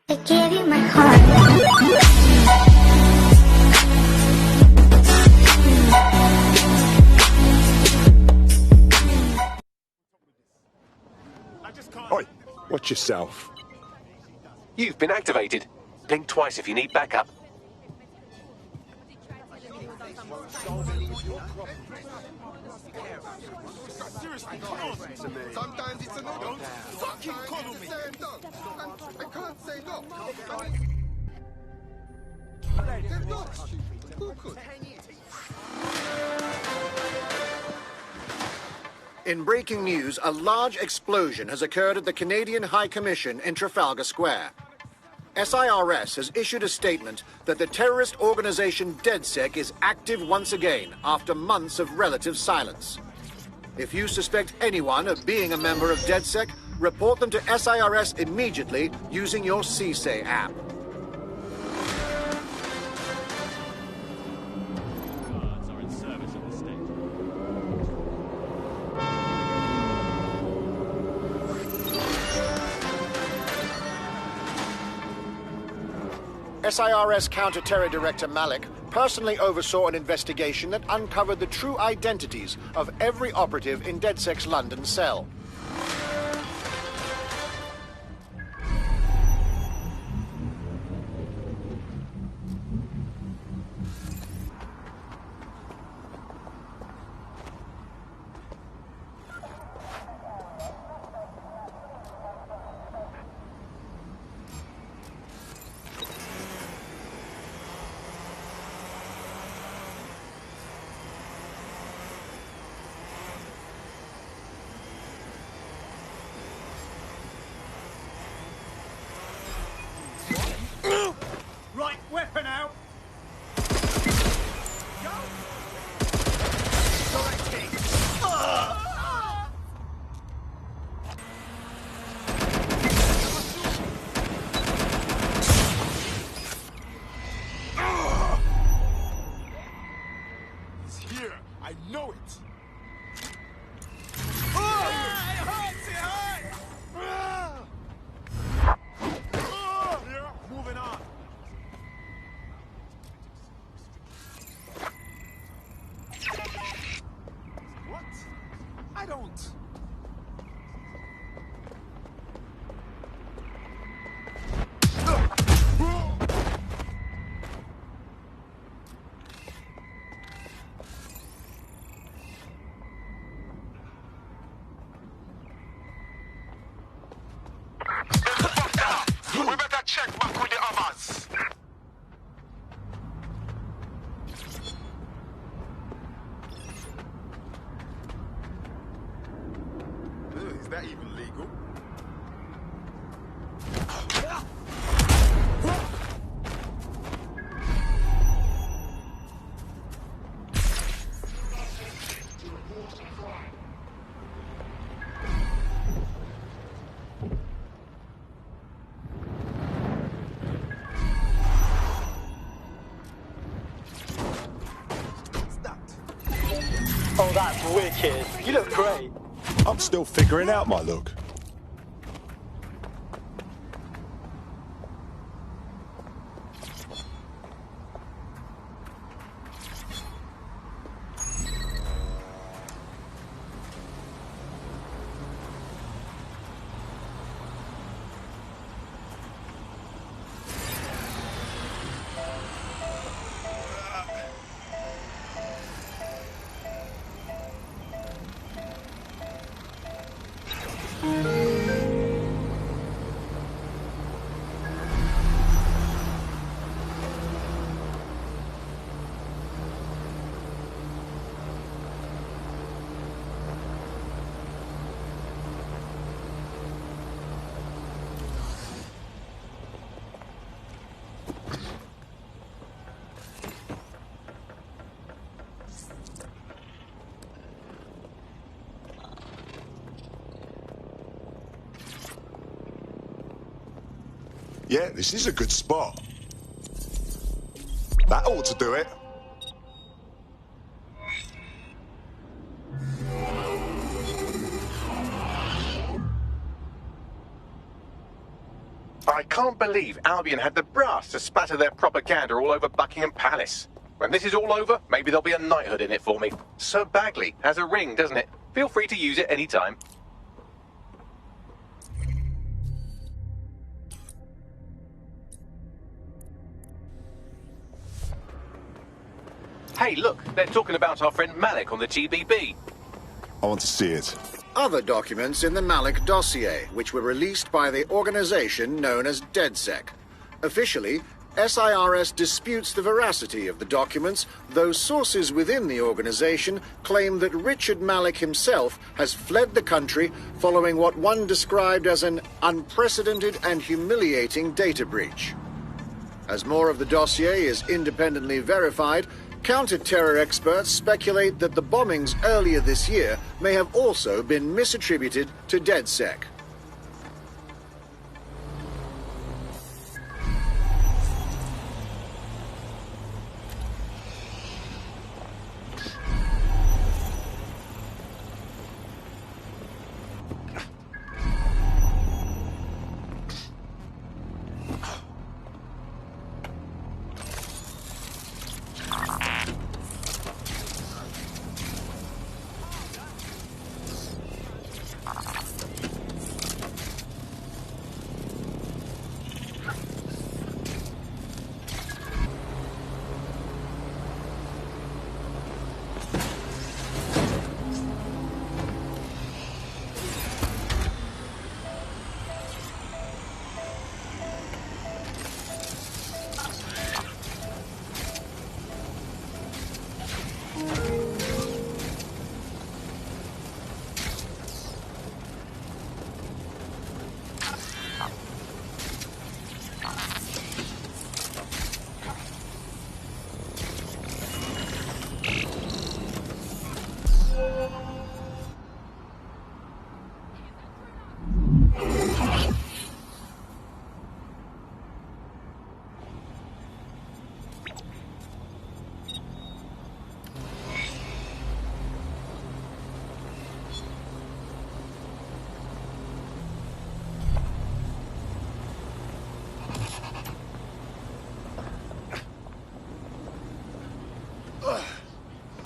I gave you my heart. Oi, watch yourself. You've been activated. Blink twice if you need backup. Sometimes it's a no. Don't fucking call me. I can't say no. They're not stupid. Who could? In breaking news, a large explosion has occurred at the Canadian High Commission in Trafalgar Square. SIRS has issued a statement that the terrorist organization DedSec is active once again after months of relative silence. If you suspect anyone of being a member of DedSec, report them to SIRS immediately using your CSAY app. SIRS Counter-Terror Director Malik personally oversaw an investigation that uncovered the true identities of every operative in DedSec's London cell. Right, weapon out! It's here. I know it. Moving on. What? I don't. We better check back with the others. Is that even legal? Oh, that's wicked. You look great. I'm still figuring out my look. Yeah, this is a good spot. That ought to do it. I can't believe Albion had the brass to spatter their propaganda all over Buckingham Palace. When this is all over, maybe there'll be a knighthood in it for me. Sir Bagley has a ring, doesn't it? Feel free to use it any time. Hey, look, they're talking about our friend Malik on the GBB. I want to see it. Other documents in the Malik dossier, which were released by the organization known as DedSec. Officially, SIRS disputes the veracity of the documents, though sources within the organization claim that Richard Malik himself has fled the country following what one described as an unprecedented and humiliating data breach. As more of the dossier is independently verified, counter-terror experts speculate that the bombings earlier this year may have also been misattributed to DedSec.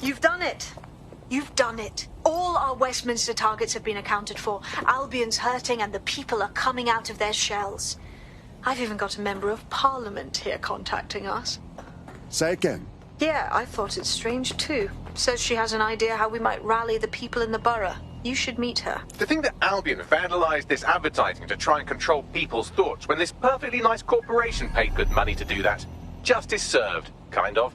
You've done it. You've done it. All our Westminster targets have been accounted for. Albion's hurting and the people are coming out of their shells. I've even got a member of Parliament here contacting us. Say again. Yeah, I thought it strange too. Says she has an idea how we might rally the people in the borough. You should meet her. To think that Albion vandalised this advertising to try and control people's thoughts when this perfectly nice corporation paid good money to do that. Justice served, kind of.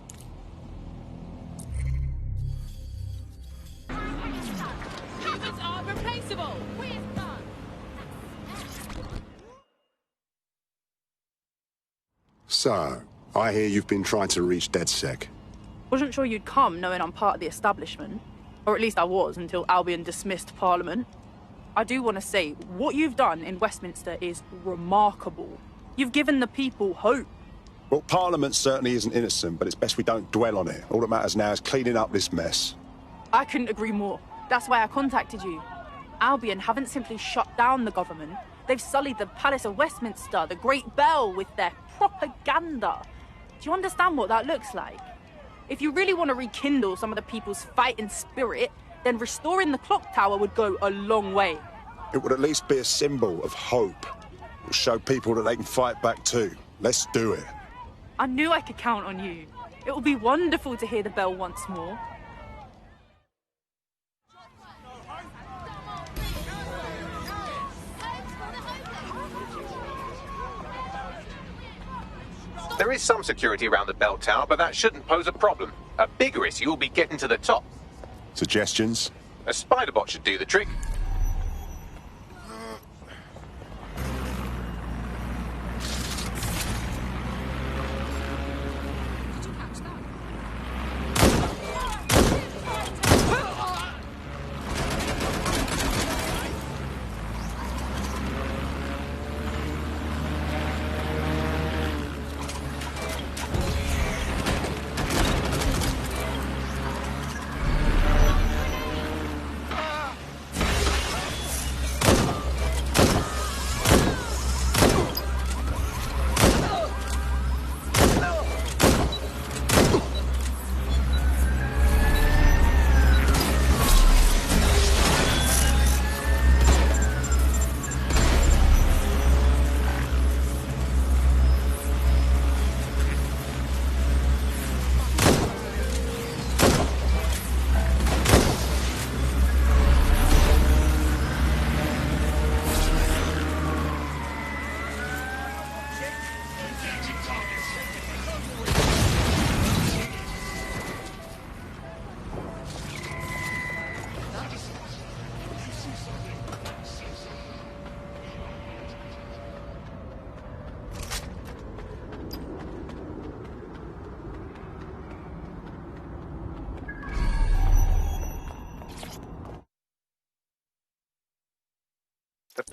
Humans are replaceable. So, I hear you've been trying to reach DedSec. Wasn't sure you'd come, knowing I'm part of the establishment. Or at least I was, until Albion dismissed Parliament. I do want to say, what you've done in Westminster is remarkable. You've given the people hope. Well, Parliament certainly isn't innocent, but it's best we don't dwell on it. All that matters now is cleaning up this mess. I couldn't agree more. That's why I contacted you. Albion haven't simply shut down the government. They've sullied the Palace of Westminster, the Great Bell, with their propaganda. Do you understand what that looks like? If you really want to rekindle some of the people's fighting spirit, then restoring the clock tower would go a long way. It would at least be a symbol of hope. It will show people that they can fight back too. Let's do it. I knew I could count on you. It will be wonderful to hear the bell once more. There is some security around the bell tower, but that shouldn't pose a problem. A bigger issue will be getting to the top. Suggestions? A spider bot should do the trick.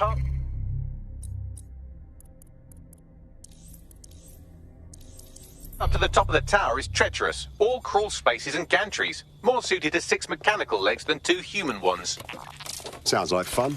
part. Up to the top of the tower is treacherous. All crawl spaces and gantries. More suited to 6 mechanical legs than 2 human ones. Sounds like fun.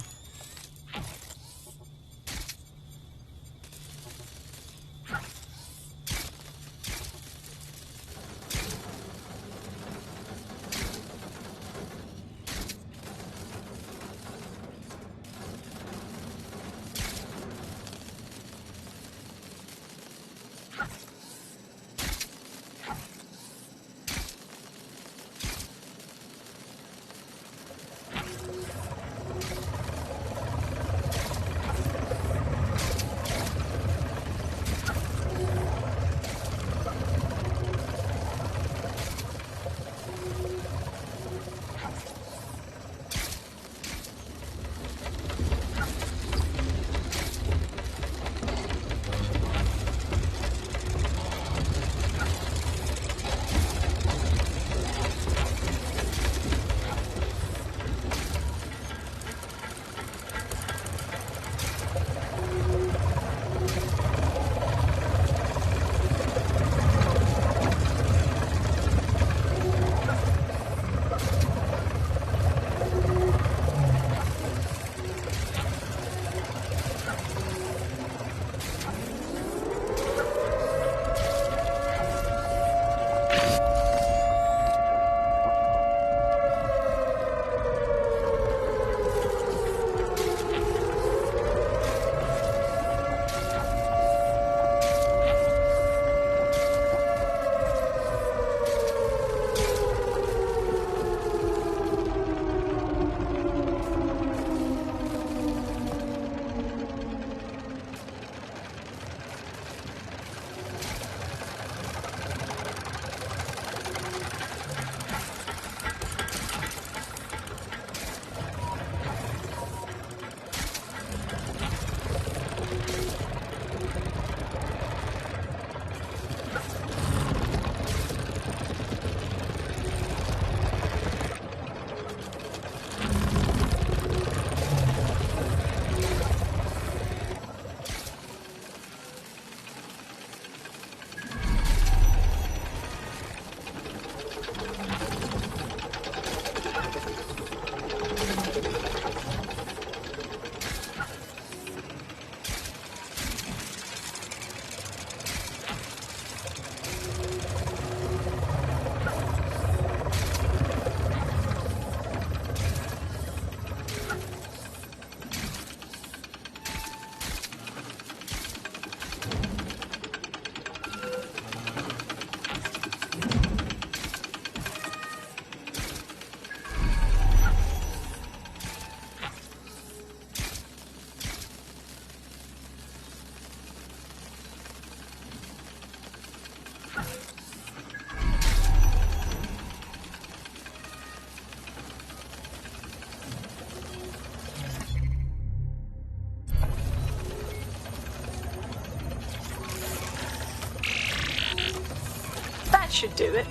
That should do it.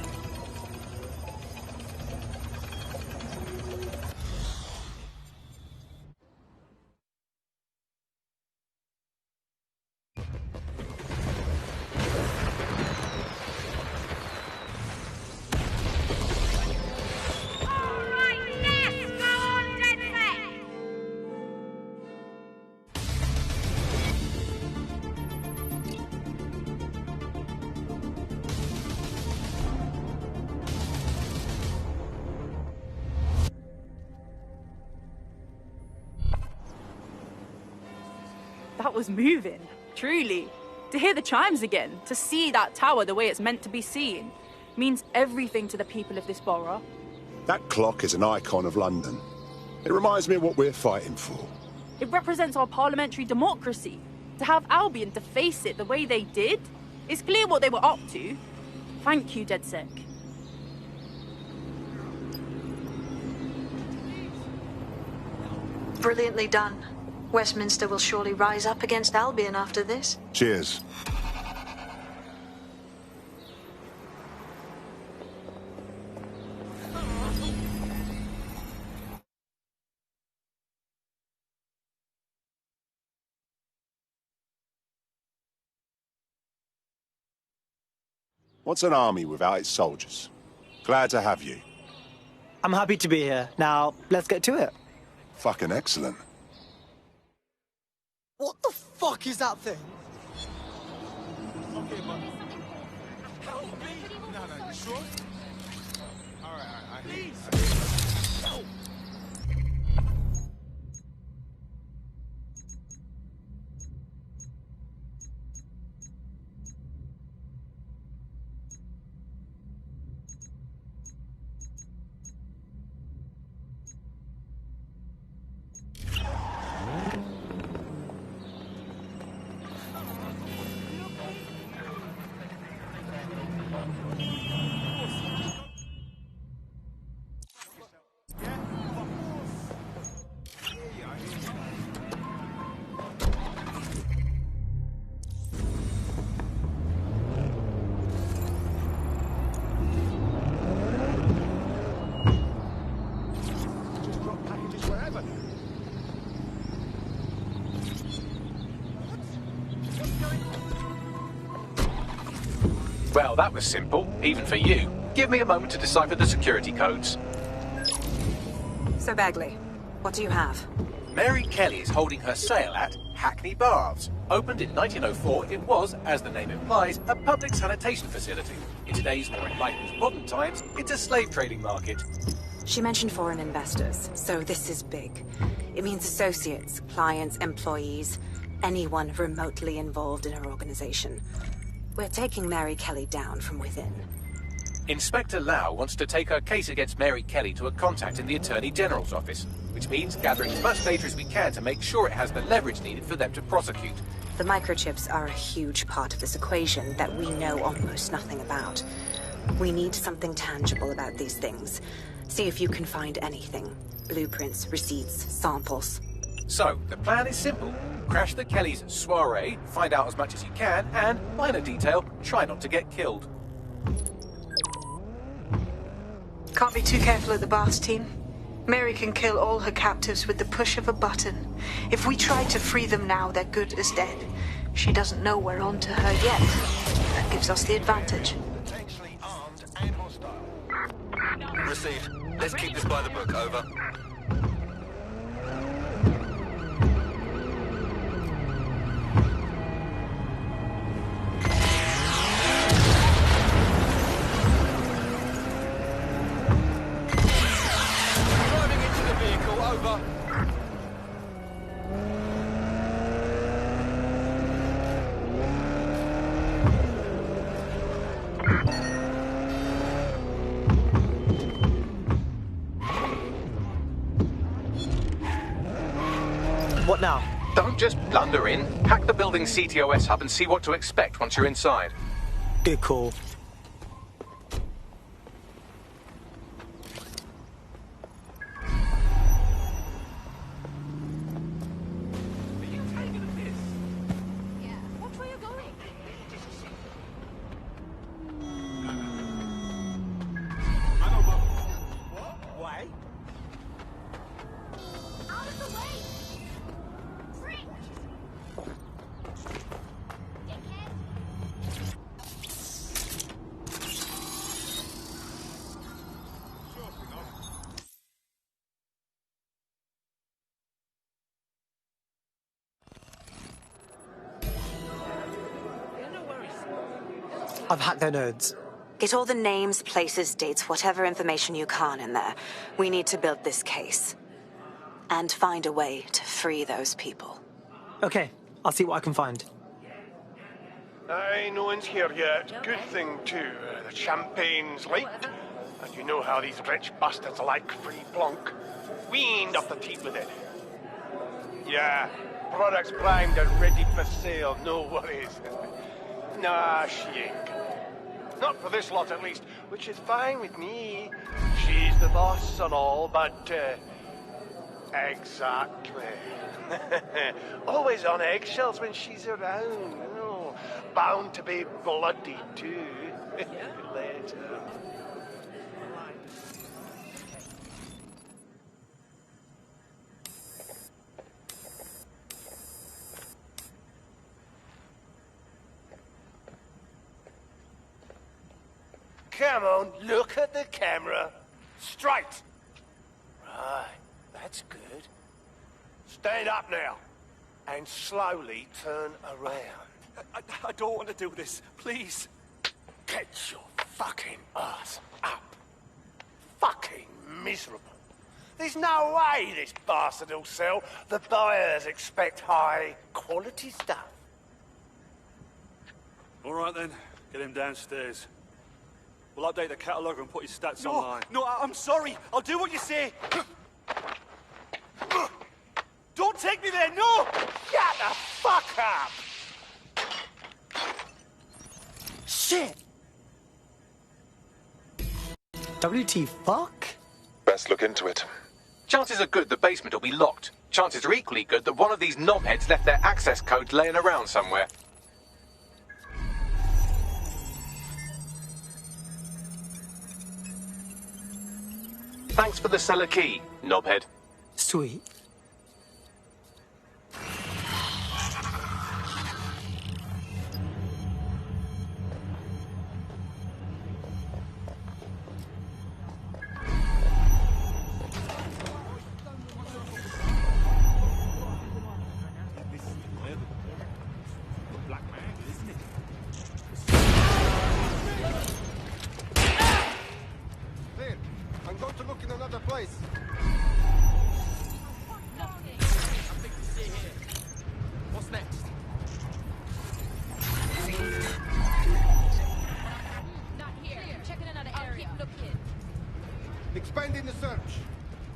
That was moving, truly. To hear the chimes again, to see that tower the way it's meant to be seen, means everything to the people of this borough. That clock is an icon of London. It reminds me of what we're fighting for. It represents our parliamentary democracy. To have Albion to face it the way they did, it's clear what they were up to. Thank you, DedSec. Brilliantly done. Westminster will surely rise up against Albion after this. Cheers. What's an army without its soldiers? Glad to have you. I'm happy to be here. Now, let's get to it. Fucking excellent. What the fuck is that thing? Okay, but... Help me! No, you sure? Alright, I hear you. Help! Well, that was simple, even for you. Give me a moment to decipher the security codes. So, Bagley, what do you have? Mary Kelly is holding her sale at Hackney Baths. Opened in 1904, it was, as the name implies, a public sanitation facility. In today's more enlightened modern times, it's a slave trading market. She mentioned foreign investors, so this is big. It means associates, clients, employees, anyone remotely involved in her organization. We're taking Mary Kelly down from within. Inspector Lau wants to take her case against Mary Kelly to a contact in the Attorney General's office, which means gathering as much data as we can to make sure it has the leverage needed for them to prosecute. The microchips are a huge part of this equation that we know almost nothing about. We need something tangible about these things. See if you can find anything. Blueprints, receipts, samples. So, the plan is simple. Crash the Kellys' soiree, find out as much as you can, and, minor detail, try not to get killed. Can't be too careful at the Baths team. Mary can kill all her captives with the push of a button. If we try to free them now, they're good as dead. She doesn't know we're on to her yet. That gives us the advantage. Potentially armed and hostile. Received. Let's keep this by the book, over. Driving into the vehicle, over. What now? Don't just blunder in. Hack the building's CTOS hub and see what to expect once you're inside. Good call. Watch where you're going. Why? Out of the way! Freak! Dickhead! I've hacked their nodes. Get all the names, places, dates, whatever information you can in there. We need to build this case. And find a way to free those people. Okay, I'll see what I can find. Aye, no one's here yet. Good thing, too. The champagne's late. And you know how these rich bastards like free plunk. Weaned off the teeth with it. Yeah, products primed and ready for sale, no worries. Nah, she ain't. Not for this lot, at least, which is fine with me. She's the boss and all, but, exactly. Always on eggshells when she's around, you know. Bound to be bloody, too. Later. Come on, look at the camera. Straight. Right, that's good. Stand up now. And slowly turn around. I don't want to do this. Please. Get your fucking ass up. Fucking miserable. There's no way this bastard will sell. The buyers expect high quality stuff. All right then, get him downstairs. We'll update the catalogue and put his stats online. No, I'm sorry. I'll do what you say. Don't take me there, no! Shut the fuck up! Shit! WT fuck? Best look into it. Chances are good the basement will be locked. Chances are equally good that one of these knobheads left their access codes laying around somewhere. Thanks for the cellar key, knobhead. Sweet. There. I'm going to look in another place. What's next? Not here. Checking another area. Keep looking. Expanding the search.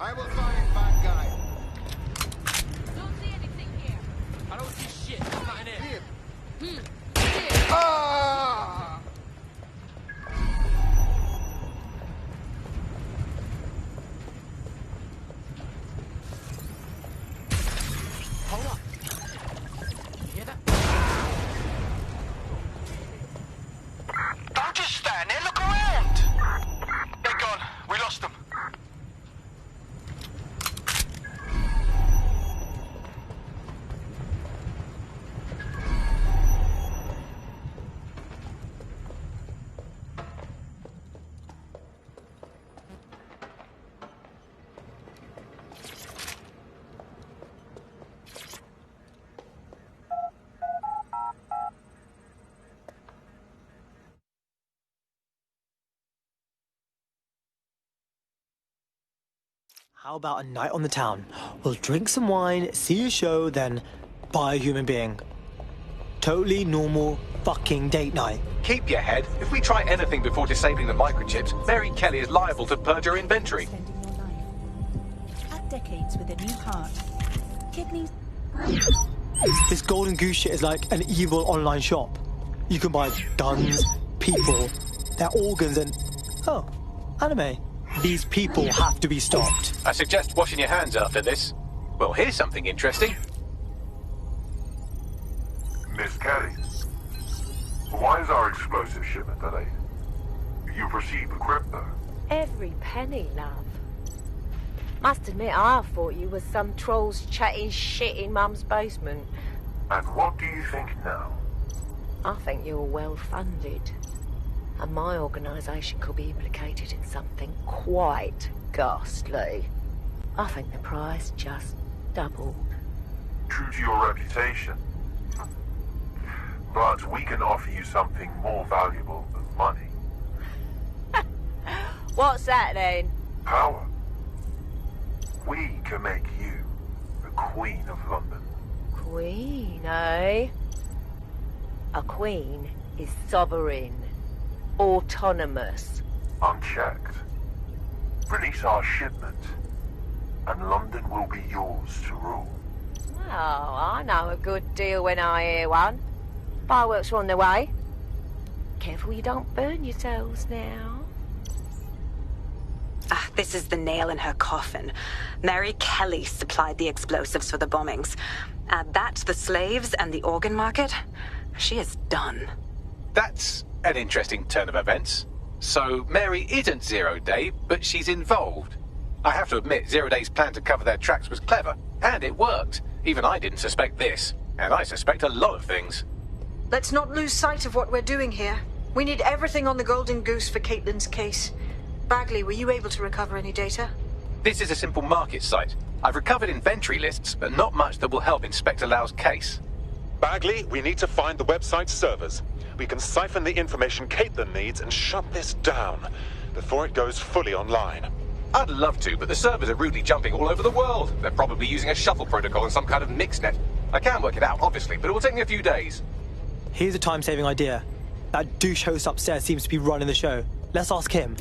I will find bad guy. Don't see anything here. I don't see shit. I'm not in it. Here. Here. Ah! Hold up. You hear that? Don't just stand there, look around! They're gone. We lost them. How about a night on the town? We'll drink some wine, see a show, then buy a human being. Totally normal fucking date night. Keep your head. If we try anything before disabling the microchips, Mary Kelly is liable to purge her inventory. Spending your life. Add decades with a new heart. Kidneys. This Golden Goose shit is like an evil online shop. You can buy guns, people, their organs, and... oh, anime. These people have to be stopped. I suggest washing your hands after this. Well, here's something interesting. Miss Kelly, why is our explosive shipment delayed? You've received the crypto. Every penny, love. Must admit, I thought you was some trolls chatting shit in Mum's basement. And what do you think now? I think you're well funded. And my organisation could be implicated in something quite ghastly. I think the price just doubled. True to your reputation. But we can offer you something more valuable than money. What's that then? Power. We can make you the Queen of London. Queen, eh? A queen is sovereign, autonomous. Unchecked. Release our shipment, and London will be yours to rule. Oh, I know a good deal when I hear one. Fireworks are on their way. Careful you don't burn yourselves now. Ah, this is the nail in her coffin. Mary Kelly supplied the explosives for the bombings. Add that to the slaves and the organ market, she is done. That's an interesting turn of events. So Mary isn't Zero Day, but she's involved. I have to admit, Zero Day's plan to cover their tracks was clever, and it worked. Even I didn't suspect this, and I suspect a lot of things. Let's not lose sight of what we're doing here. We need everything on the Golden Goose for Caitlin's case. Bagley, were you able to recover any data? This is a simple market site. I've recovered inventory lists, but not much that will help Inspector Lau's case. Bagley, we need to find the website's servers. We can siphon the information Caitlin needs and shut this down before it goes fully online. I'd love to, but the servers are rudely jumping all over the world. They're probably using a shuffle protocol and some kind of mixnet. I can work it out, obviously, but it will take me a few days. Here's a time-saving idea. That douche host upstairs seems to be running the show. Let's ask him.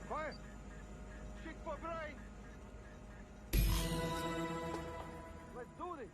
Quiet. Shit for brain. Let's do this.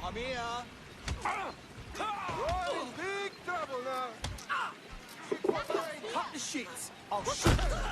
I'm here. You're in big trouble now. Cut the shit. I'll shoot.